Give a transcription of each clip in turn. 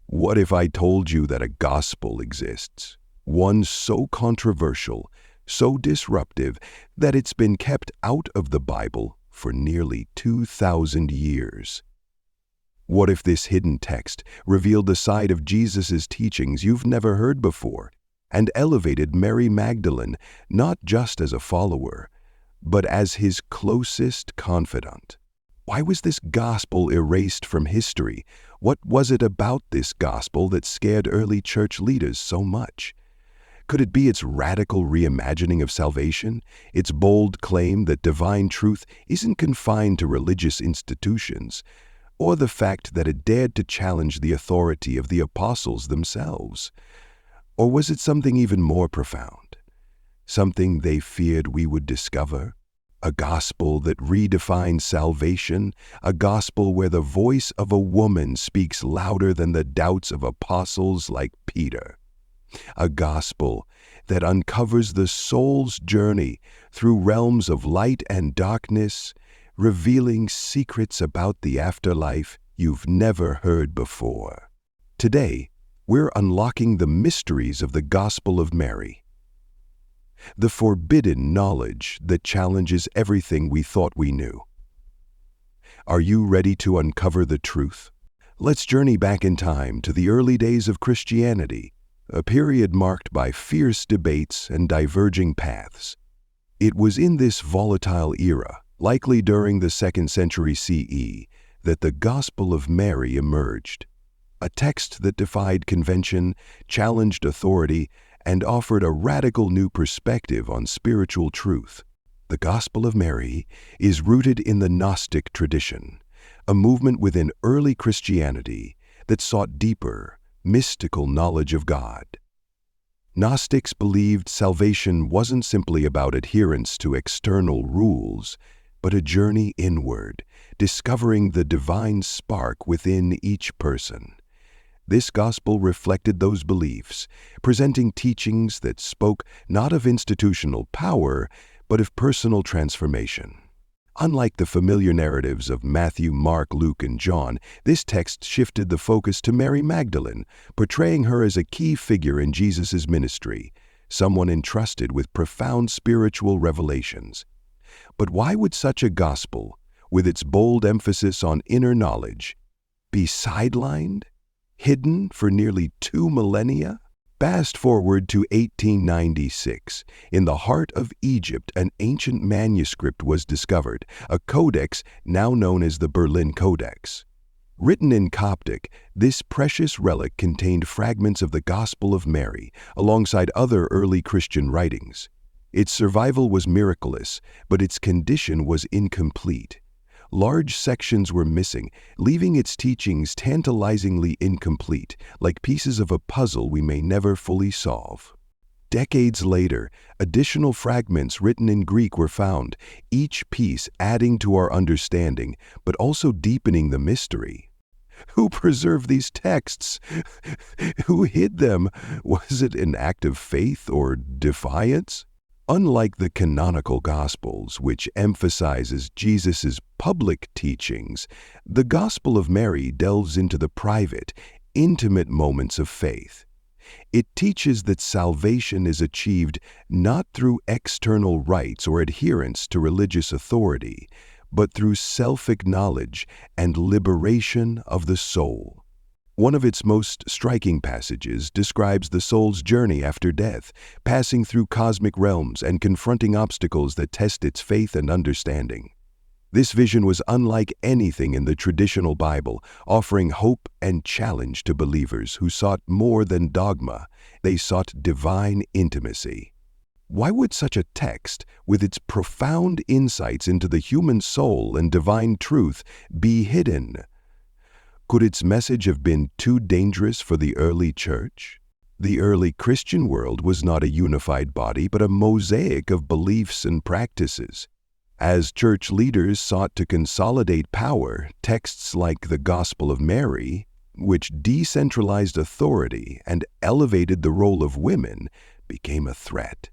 What if I told you that a gospel exists? One so controversial, so disruptive, that it's been kept out of the Bible for nearly 2,000 years. What if this hidden text revealed a side of Jesus' teachings you've never heard before and elevated Mary Magdalene not just as a follower, but as his closest confidant? Why was this gospel erased from history? What was it about this gospel that scared early church leaders so much? Could it be its radical reimagining of salvation, its bold claim that divine truth isn't confined to religious institutions, or the fact that it dared to challenge the authority of the apostles themselves? Or was it something even more profound? Something they feared we would discover? A gospel that redefines salvation, a gospel where the voice of a woman speaks louder than the doubts of apostles like Peter. A gospel that uncovers the soul's journey through realms of light and darkness, revealing secrets about the afterlife you've never heard before. Today, we're unlocking the mysteries of the Gospel of Mary, the forbidden knowledge that challenges everything we thought we knew. Are you ready to uncover the truth? Let's journey back in time to the early days of Christianity, a period marked by fierce debates and diverging paths. It was in this volatile era, likely during the 2nd century CE, that the Gospel of Mary emerged, a text that defied convention, challenged authority, and offered a radical new perspective on spiritual truth. The Gospel of Mary is rooted in the Gnostic tradition, a movement within early Christianity that sought deeper, mystical knowledge of God. Gnostics believed salvation wasn't simply about adherence to external rules, but a journey inward, discovering the divine spark within each person. This gospel reflected those beliefs, presenting teachings that spoke not of institutional power, but of personal transformation. Unlike the familiar narratives of Matthew, Mark, Luke, and John, this text shifted the focus to Mary Magdalene, portraying her as a key figure in Jesus' ministry, someone entrusted with profound spiritual revelations. But why would such a gospel, with its bold emphasis on inner knowledge, be sidelined? Hidden for nearly 2 millennia? Fast forward to 1896. In the heart of Egypt, an ancient manuscript was discovered, a codex now known as the Berlin Codex. Written in Coptic, this precious relic contained fragments of the Gospel of Mary, alongside other early Christian writings. Its survival was miraculous, but its condition was incomplete. Large sections were missing, leaving its teachings tantalizingly incomplete, like pieces of a puzzle we may never fully solve. Decades later, additional fragments written in Greek were found, each piece adding to our understanding, but also deepening the mystery. Who preserved these texts? Who hid them? Was it an act of faith or defiance? Unlike the canonical Gospels, which emphasizes Jesus' public teachings, the Gospel of Mary delves into the private, intimate moments of faith. It teaches that salvation is achieved not through external rites or adherence to religious authority, but through self-acknowledge and liberation of the soul. One of its most striking passages describes the soul's journey after death, passing through cosmic realms and confronting obstacles that test its faith and understanding. This vision was unlike anything in the traditional Bible, offering hope and challenge to believers who sought more than dogma. They sought divine intimacy. Why would such a text, with its profound insights into the human soul and divine truth, be hidden? Could its message have been too dangerous for the early church? The early Christian world was not a unified body, but a mosaic of beliefs and practices. As church leaders sought to consolidate power, texts like the Gospel of Mary, which decentralized authority and elevated the role of women, became a threat.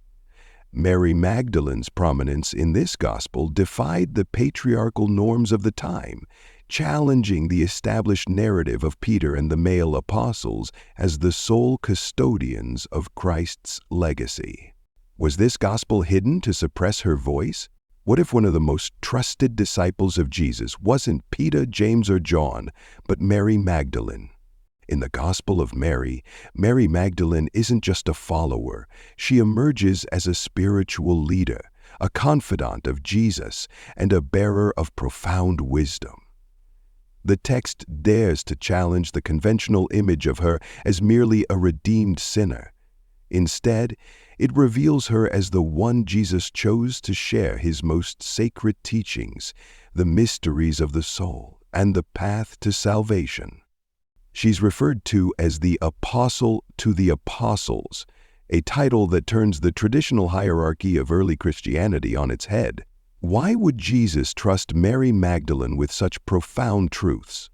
Mary Magdalene's prominence in this gospel defied the patriarchal norms of the time, challenging the established narrative of Peter and the male apostles as the sole custodians of Christ's legacy. Was this gospel hidden to suppress her voice? What if one of the most trusted disciples of Jesus wasn't Peter, James, or John, but Mary Magdalene? In the Gospel of Mary, Mary Magdalene isn't just a follower. She emerges as a spiritual leader, a confidant of Jesus, and a bearer of profound wisdom. The text dares to challenge the conventional image of her as merely a redeemed sinner. Instead, it reveals her as the one Jesus chose to share his most sacred teachings, the mysteries of the soul, and the path to salvation. She's referred to as the Apostle to the Apostles, a title that turns the traditional hierarchy of early Christianity on its head. Why would Jesus trust Mary Magdalene with such profound truths?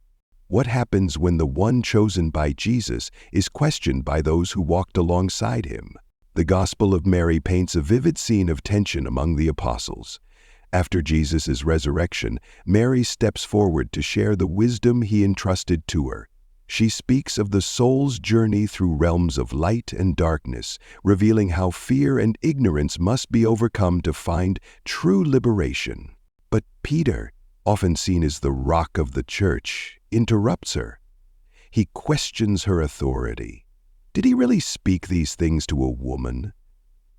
What happens when the one chosen by Jesus is questioned by those who walked alongside him? The Gospel of Mary paints a vivid scene of tension among the apostles. After Jesus' resurrection, Mary steps forward to share the wisdom he entrusted to her. She speaks of the soul's journey through realms of light and darkness, revealing how fear and ignorance must be overcome to find true liberation. But Peter, often seen as the rock of the church, interrupts her. He questions her authority. Did he really speak these things to a woman?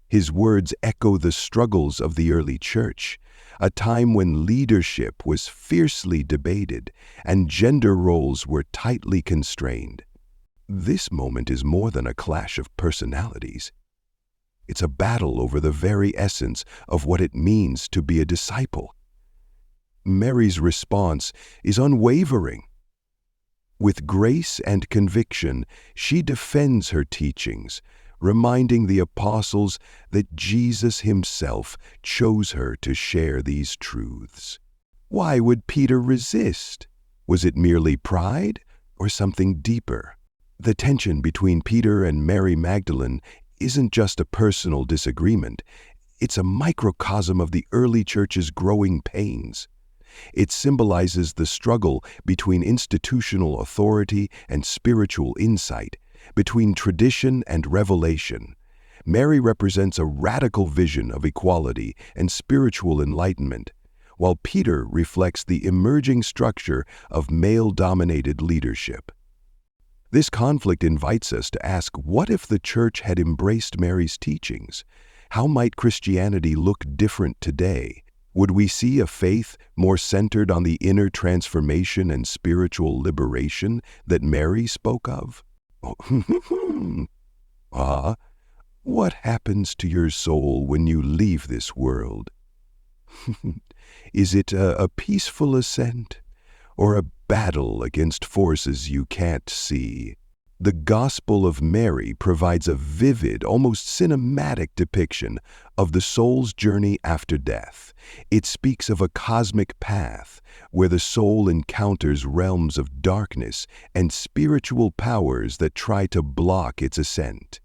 His words echo the struggles of the early church, a time when leadership was fiercely debated and gender roles were tightly constrained. This moment is more than a clash of personalities. It's a battle over the very essence of what it means to be a disciple. Mary's response is unwavering. With grace and conviction, she defends her teachings, reminding the apostles that Jesus himself chose her to share these truths. Why would Peter resist? Was it merely pride or something deeper? The tension between Peter and Mary Magdalene isn't just a personal disagreement. It's a microcosm of the early church's growing pains. It symbolizes the struggle between institutional authority and spiritual insight, between tradition and revelation. Mary represents a radical vision of equality and spiritual enlightenment, while Peter reflects the emerging structure of male-dominated leadership. This conflict invites us to ask, what if the church had embraced Mary's teachings? How might Christianity look different today? Would we see a faith more centered on the inner transformation and spiritual liberation that Mary spoke of? What happens to your soul when you leave this world? Is it a peaceful ascent or a battle against forces you can't see? The Gospel of Mary provides a vivid, almost cinematic depiction of the soul's journey after death. It speaks of a cosmic path where the soul encounters realms of darkness and spiritual powers that try to block its ascent.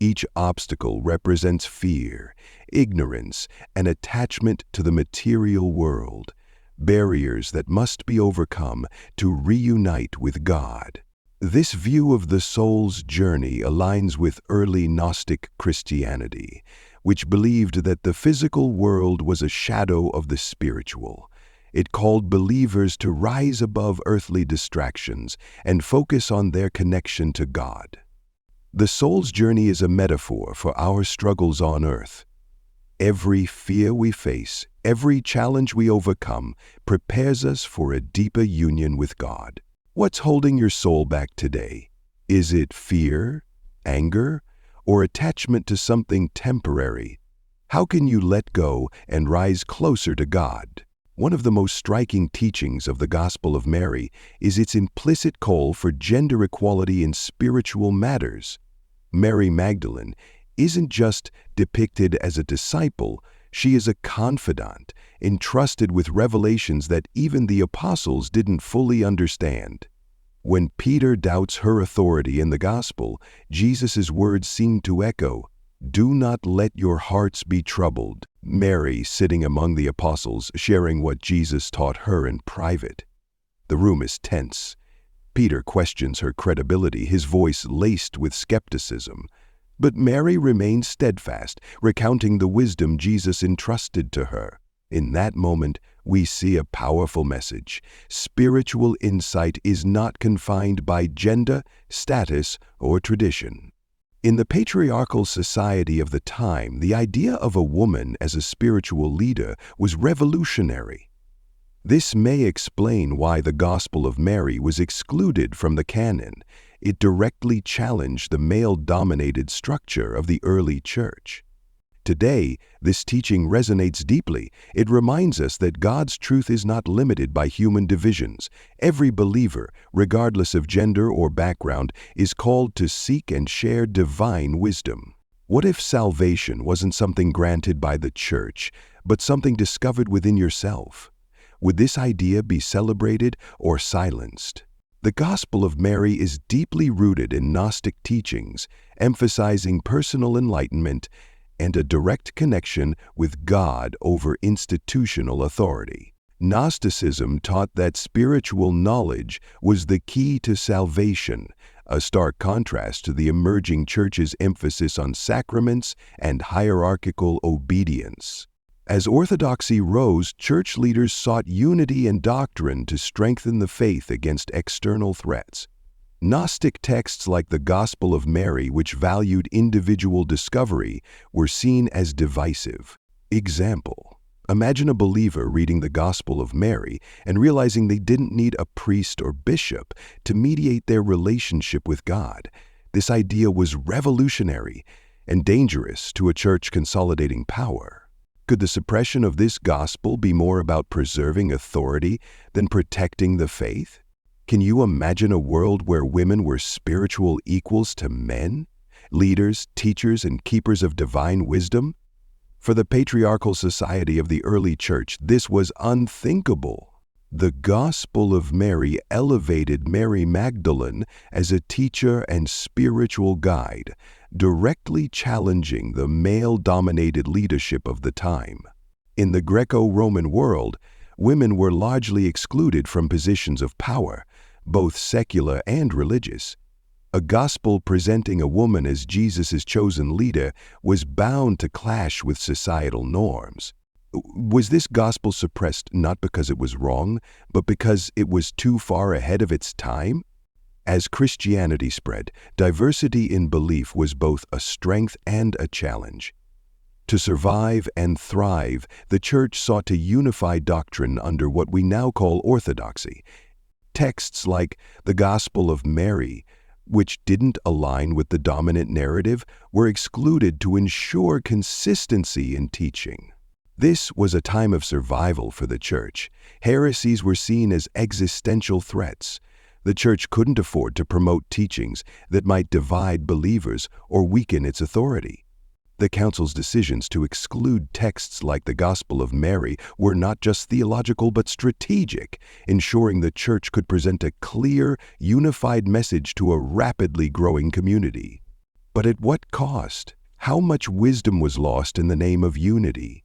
Each obstacle represents fear, ignorance, and attachment to the material world, barriers that must be overcome to reunite with God. This view of the soul's journey aligns with early Gnostic Christianity, which believed that the physical world was a shadow of the spiritual. It called believers to rise above earthly distractions and focus on their connection to God. The soul's journey is a metaphor for our struggles on earth. Every fear we face, every challenge we overcome, prepares us for a deeper union with God. What's holding your soul back today? Is it fear, anger, or attachment to something temporary? How can you let go and rise closer to God? One of the most striking teachings of the Gospel of Mary is its implicit call for gender equality in spiritual matters. Mary Magdalene isn't just depicted as a disciple, she is a confidant, entrusted with revelations that even the apostles didn't fully understand. When Peter doubts her authority in the gospel, Jesus' words seem to echo, "Do not let your hearts be troubled." Mary, sitting among the apostles, sharing what Jesus taught her in private. The room is tense. Peter questions her credibility, his voice laced with skepticism. But Mary remains steadfast, recounting the wisdom Jesus entrusted to her. In that moment, we see a powerful message. Spiritual insight is not confined by gender, status, or tradition. In the patriarchal society of the time, the idea of a woman as a spiritual leader was revolutionary. This may explain why the Gospel of Mary was excluded from the canon. It directly challenged the male-dominated structure of the early church. Today, this teaching resonates deeply. It reminds us that God's truth is not limited by human divisions. Every believer, regardless of gender or background, is called to seek and share divine wisdom. What if salvation wasn't something granted by the church, but something discovered within yourself? Would this idea be celebrated or silenced? The Gospel of Mary is deeply rooted in Gnostic teachings, emphasizing personal enlightenment and a direct connection with God over institutional authority. Gnosticism taught that spiritual knowledge was the key to salvation, a stark contrast to the emerging church's emphasis on sacraments and hierarchical obedience. As orthodoxy rose, church leaders sought unity and doctrine to strengthen the faith against external threats. Gnostic texts like the Gospel of Mary, which valued individual discovery, were seen as divisive. Example: imagine a believer reading the Gospel of Mary and realizing they didn't need a priest or bishop to mediate their relationship with God. This idea was revolutionary and dangerous to a church consolidating power. Could the suppression of this gospel be more about preserving authority than protecting the faith? Can you imagine a world where women were spiritual equals to men, leaders, teachers, and keepers of divine wisdom? For the patriarchal society of the early church, this was unthinkable. The Gospel of Mary elevated Mary Magdalene as a teacher and spiritual guide, directly challenging the male-dominated leadership of the time. In the Greco-Roman world, women were largely excluded from positions of power, both secular and religious. A gospel presenting a woman as Jesus' chosen leader was bound to clash with societal norms. Was this gospel suppressed not because it was wrong, but because it was too far ahead of its time? As Christianity spread, diversity in belief was both a strength and a challenge. To survive and thrive, the church sought to unify doctrine under what we now call orthodoxy. Texts like the Gospel of Mary, which didn't align with the dominant narrative, were excluded to ensure consistency in teaching. This was a time of survival for the church. Heresies were seen as existential threats. The church couldn't afford to promote teachings that might divide believers or weaken its authority. The council's decisions to exclude texts like the Gospel of Mary were not just theological but strategic, ensuring the church could present a clear, unified message to a rapidly growing community. But at what cost? How much wisdom was lost in the name of unity?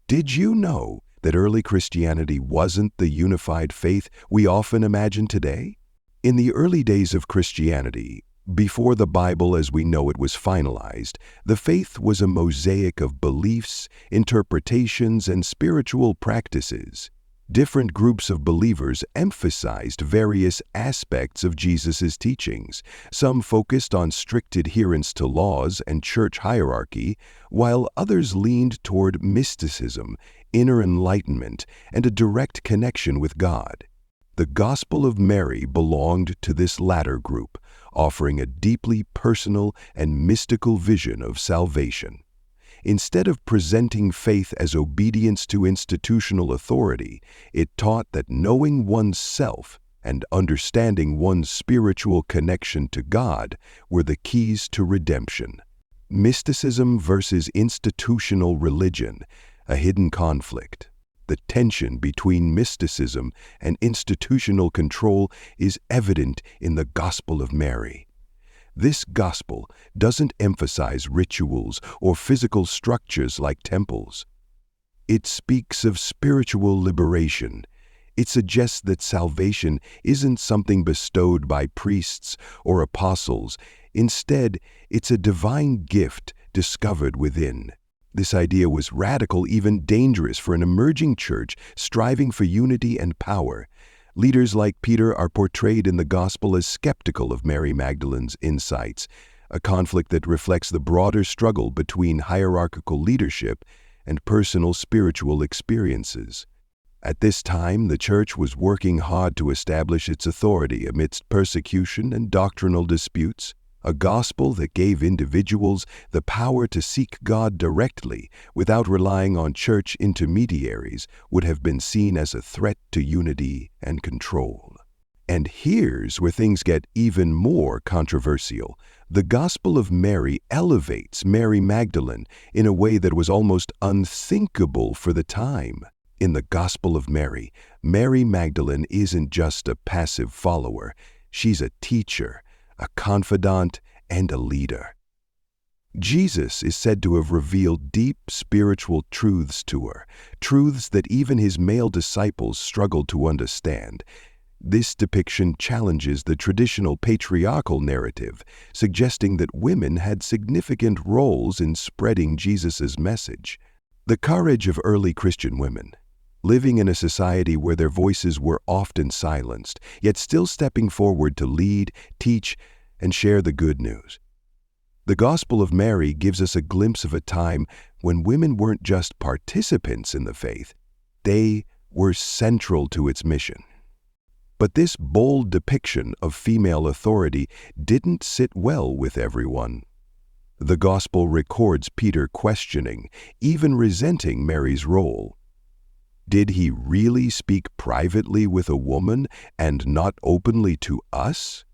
Did you know that early Christianity wasn't the unified faith we often imagine today? In the early days of Christianity, before the Bible as we know it was finalized, the faith was a mosaic of beliefs, interpretations, and spiritual practices. Different groups of believers emphasized various aspects of Jesus' teachings. Some focused on strict adherence to laws and church hierarchy, while others leaned toward mysticism, inner enlightenment, and a direct connection with God. The Gospel of Mary belonged to this latter group, offering a deeply personal and mystical vision of salvation. Instead of presenting faith as obedience to institutional authority, it taught that knowing oneself and understanding one's spiritual connection to God were the keys to redemption. Mysticism versus institutional religion, a hidden conflict. The tension between mysticism and institutional control is evident in the Gospel of Mary. This gospel doesn't emphasize rituals or physical structures like temples. It speaks of spiritual liberation, It suggests that salvation isn't something bestowed by priests or apostles. Instead, it's a divine gift discovered within. This idea was radical, even dangerous for an emerging church striving for unity and power. Leaders like Peter are portrayed in the Gospel as skeptical of Mary Magdalene's insights, a conflict that reflects the broader struggle between hierarchical leadership and personal spiritual experiences. At this time, the church was working hard to establish its authority amidst persecution and doctrinal disputes. A gospel that gave individuals the power to seek God directly without relying on church intermediaries would have been seen as a threat to unity and control. And here's where things get even more controversial. The Gospel of Mary elevates Mary Magdalene in a way that was almost unthinkable for the time. In the Gospel of Mary, Mary Magdalene isn't just a passive follower. She's a teacher, a confidant, and a leader. Jesus is said to have revealed deep spiritual truths to her, truths that even his male disciples struggled to understand. This depiction challenges the traditional patriarchal narrative, suggesting that women had significant roles in spreading Jesus' message. The courage of early Christian women, living in a society where their voices were often silenced, yet still stepping forward to lead, teach, and share the good news. The Gospel of Mary gives us a glimpse of a time when women weren't just participants in the faith, they were central to its mission. But this bold depiction of female authority didn't sit well with everyone. The Gospel records Peter questioning, even resenting Mary's role. Did he really speak privately with a woman and not openly to us?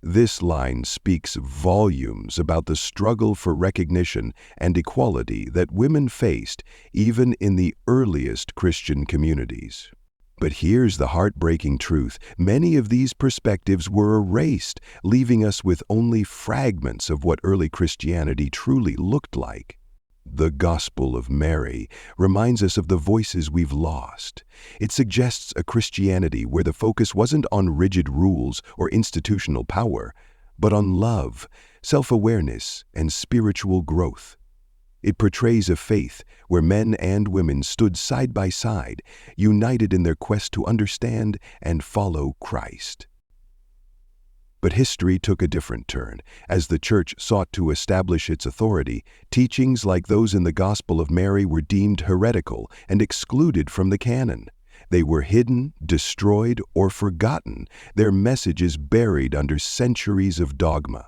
This line speaks volumes about the struggle for recognition and equality that women faced even in the earliest Christian communities. But here's the heartbreaking truth. Many of these perspectives were erased, leaving us with only fragments of what early Christianity truly looked like. The Gospel of Mary reminds us of the voices we've lost. It suggests a Christianity where the focus wasn't on rigid rules or institutional power, but on love, self-awareness, and spiritual growth. It portrays a faith where men and women stood side by side, united in their quest to understand and follow Christ. But history took a different turn. As the church sought to establish its authority, teachings like those in the Gospel of Mary were deemed heretical and excluded from the canon. They were hidden, destroyed, or forgotten, their messages buried under centuries of dogma.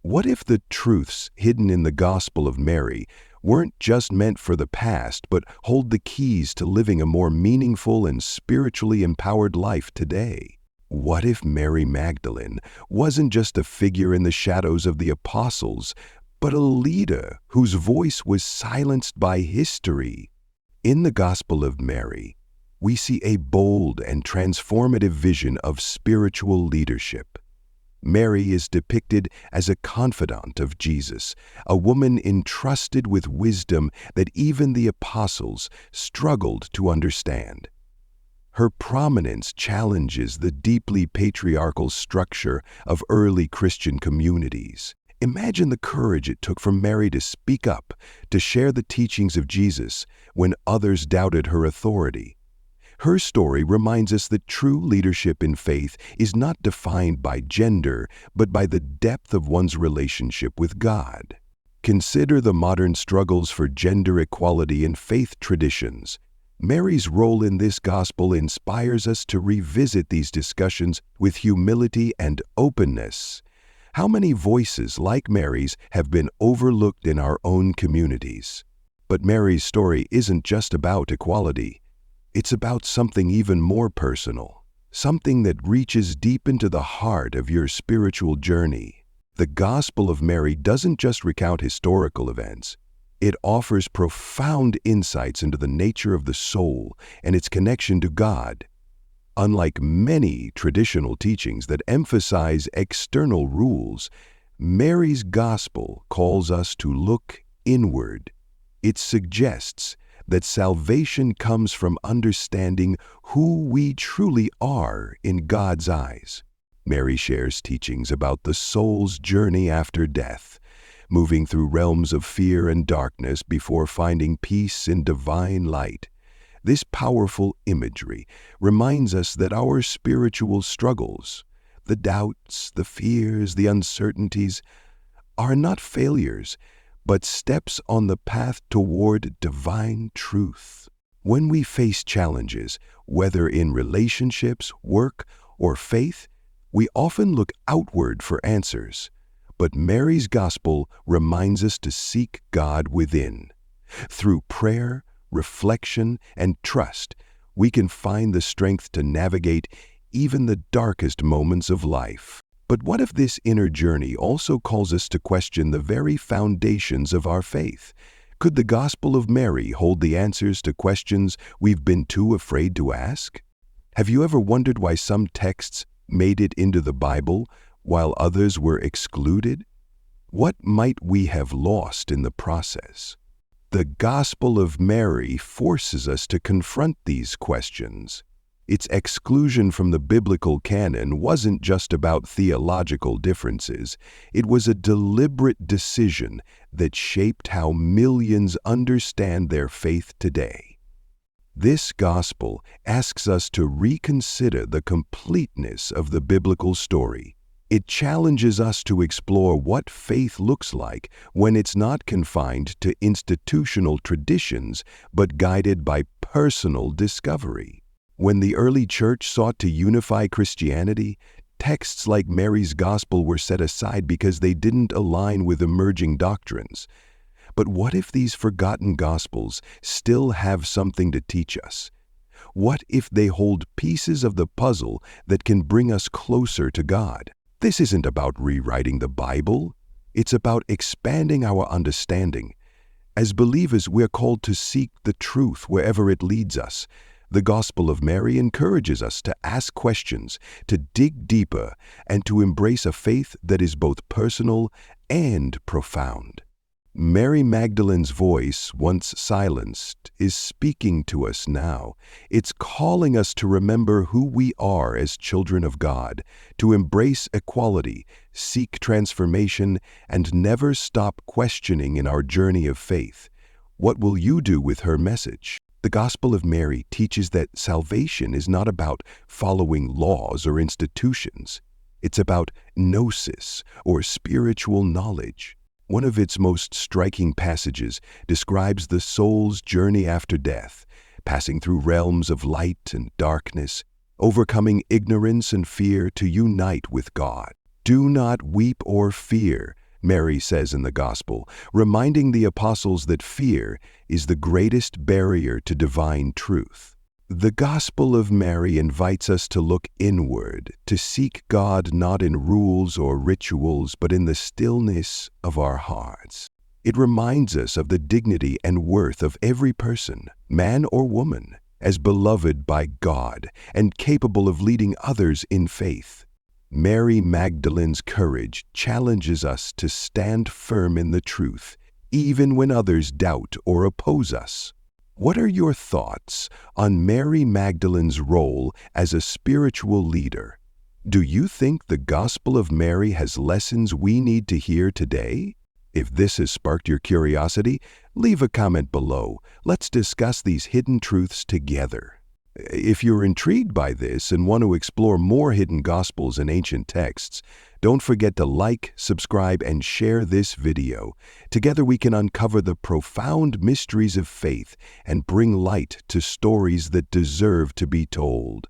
What if the truths hidden in the Gospel of Mary weren't just meant for the past, but hold the keys to living a more meaningful and spiritually empowered life today? What if Mary Magdalene wasn't just a figure in the shadows of the apostles, but a leader whose voice was silenced by history? In the Gospel of Mary, we see a bold and transformative vision of spiritual leadership. Mary is depicted as a confidant of Jesus, a woman entrusted with wisdom that even the apostles struggled to understand. Her prominence challenges the deeply patriarchal structure of early Christian communities. Imagine the courage it took for Mary to speak up, to share the teachings of Jesus when others doubted her authority. Her story reminds us that true leadership in faith is not defined by gender, but by the depth of one's relationship with God. Consider the modern struggles for gender equality in faith traditions. Mary's role in this gospel inspires us to revisit these discussions with humility and openness. How many voices like Mary's have been overlooked in our own communities? But Mary's story isn't just about equality. It's about something even more personal, something that reaches deep into the heart of your spiritual journey. The Gospel of Mary doesn't just recount historical events. It offers profound insights into the nature of the soul and its connection to God. Unlike many traditional teachings that emphasize external rules, Mary's Gospel calls us to look inward. It suggests that salvation comes from understanding who we truly are in God's eyes. Mary shares teachings about the soul's journey after death, moving through realms of fear and darkness before finding peace in divine light. This powerful imagery reminds us that our spiritual struggles, the doubts, the fears, the uncertainties, are not failures, but steps on the path toward divine truth. When we face challenges, whether in relationships, work, or faith, we often look outward for answers. But Mary's gospel reminds us to seek God within. Through prayer, reflection, and trust, we can find the strength to navigate even the darkest moments of life. But what if this inner journey also calls us to question the very foundations of our faith? Could the Gospel of Mary hold the answers to questions we've been too afraid to ask? Have you ever wondered why some texts made it into the Bible while others were excluded? What might we have lost in the process? The Gospel of Mary forces us to confront these questions. Its exclusion from the biblical canon wasn't just about theological differences. It was a deliberate decision that shaped how millions understand their faith today. This gospel asks us to reconsider the completeness of the biblical story. It challenges us to explore what faith looks like when it's not confined to institutional traditions, but guided by personal discovery. When the early church sought to unify Christianity, texts like Mary's Gospel were set aside because they didn't align with emerging doctrines. But what if these forgotten Gospels still have something to teach us? What if they hold pieces of the puzzle that can bring us closer to God? This isn't about rewriting the Bible. It's about expanding our understanding. As believers, we're called to seek the truth wherever it leads us. The Gospel of Mary encourages us to ask questions, to dig deeper, and to embrace a faith that is both personal and profound. Mary Magdalene's voice, once silenced, is speaking to us now. It's calling us to remember who we are as children of God, to embrace equality, seek transformation, and never stop questioning in our journey of faith. What will you do with her message? The Gospel of Mary teaches that salvation is not about following laws or institutions. It's about gnosis, or spiritual knowledge. One of its most striking passages describes the soul's journey after death, passing through realms of light and darkness, overcoming ignorance and fear to unite with God. "Do not weep or fear," Mary says in the Gospel, reminding the apostles that fear is the greatest barrier to divine truth. The Gospel of Mary invites us to look inward, to seek God not in rules or rituals, but in the stillness of our hearts. It reminds us of the dignity and worth of every person, man or woman, as beloved by God and capable of leading others in faith. Mary Magdalene's courage challenges us to stand firm in the truth, even when others doubt or oppose us. What are your thoughts on Mary Magdalene's role as a spiritual leader? Do you think the Gospel of Mary has lessons we need to hear today? If this has sparked your curiosity, leave a comment below. Let's discuss these hidden truths together. If you're intrigued by this and want to explore more hidden Gospels and ancient texts, don't forget to like, subscribe, and share this video. Together we can uncover the profound mysteries of faith and bring light to stories that deserve to be told.